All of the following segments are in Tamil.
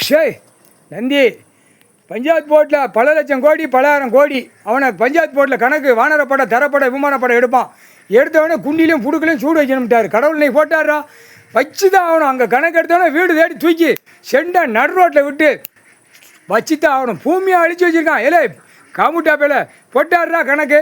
ஷேய் நந்தி, பஞ்சாயத்து போர்ட்டில் பல லட்சம் கோடி பலாயிரம் கோடி அவனை பஞ்சாயத்து போர்ட்டில் கணக்கு வானரப்பட தரப்பட விமானப்படம் எடுப்பான். எடுத்தவொடனே குண்டிலையும் புடுக்கலையும் சூடு வைக்கணும்ட்டார். கடவுள் நீ போட்டாரா வச்சு தான் ஆகணும். அங்கே கணக்கு எடுத்தவொடனே வீடு தேடி தூக்கி செண்டை நடு ரோட்டில் விட்டு வச்சு தான் ஆகணும். பூமியை அழிச்சு வச்சுருக்கான். ஏலே காமுட்டா பேல போட்டாருடா கணக்கு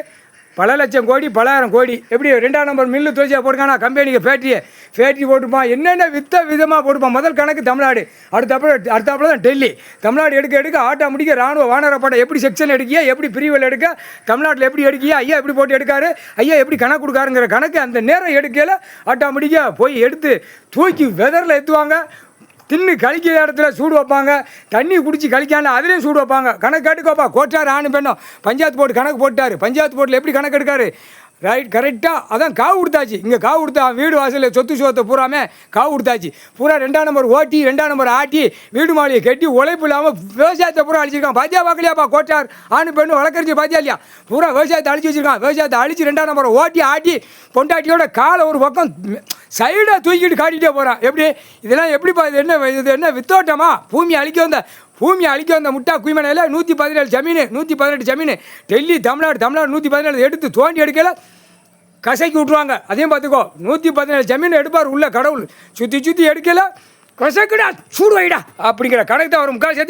பல லட்சம் கோடி பலாயிரம் கோடி. எப்படி 2ஆம் நம்பர் மில்லு துவச்சியாக போட்டுக்கானா கம்பெனிக்கு ஃபேக்ட்ரி போட்டுப்பான். என்னென்ன விதமாக போட்டுப்பான். முதல் கணக்கு தமிழ்நாடு, அடுத்தாப்புல தான் டெல்லி. தமிழ்நாடு எடுக்க ஆட்டோ முடிக்க ராணுவ வானரப்படம் எப்படி செக்ஷன் எடுக்கியா, எப்படி பிரிவுகள் எடுக்க, தமிழ்நாட்டில் எப்படி எடுக்கியா, ஐயா எப்படி போட்டு எடுக்காரு, ஐயா எப்படி கணக்கு கொடுக்காருங்கிற கணக்கு அந்த நேரம் எடுக்கல ஆட்டோ முடிக்க போய் எடுத்து தூக்கி வெதரில் ஏற்றுவாங்க. தின்னு கழிக்கிற இடத்துல சூடு வைப்பாங்க. தண்ணி குடிச்சு கழிக்கான அதுலேயும் சூடு வைப்பாங்க. கணக்கு எடுக்கப்பா கோட்டார் ஆணு பெண்ணும் பஞ்சாயத்து போர்டு கணக்கு போட்டார். பஞ்சாயத்து போர்ட்டில் எப்படி கணக்கு எடுக்காரு ரைட் கரெக்டாக. அதான் காவு கொடுத்தாச்சு. இங்கே காவு கொடுத்தா வீடு வாசலில் சொத்து சோத்தை பூராமே காவு கொடுத்தாச்சு. பூரா 2ஆம் நம்பர் ஓட்டி 2ஆம் நம்பர் ஆட்டி வீடு மாளிகை கட்டி உழைப்பு இல்லாமல் விவசாயத்தை பூரா அழிச்சிருக்கான். பாத்தியா பார்க்கலையாப்பா கோட்டார் ஆணு பெண்ணு வளர்க்குறது பாத்தியா இல்லையா? பூரா விவசாயத்தை அழிச்சு வச்சிருக்கான். விவசாயத்தை அழிச்சு 2ஆம் நம்பரை ஓட்டி ஆட்டி பொண்டாட்டியோட காலை ஒரு பக்கம் சைடாக தூக்கிட்டு காட்டிகிட்டே போகிறான். எப்படி இதெல்லாம் எப்படிப்பா? இது என்ன வித்தோட்டமா? பூமியை அழிக்க வந்த முட்டா குய்மனையில் 117 ஜமீன் 118 ஜமீன் டெல்லி தமிழ்நாடு 117 எடுத்து தோண்டி எடுக்கல கசைக்கு விட்ருவாங்க. அதையும் பார்த்துக்கோ. 117 ஜமீன் எடுப்பார் உள்ள கடவுள். சுற்றி எடுக்கல கசக்குடா சூடு வைடா அப்படிங்கிற கணக்கு தான் ஒரு முக்கால் சேர்த்து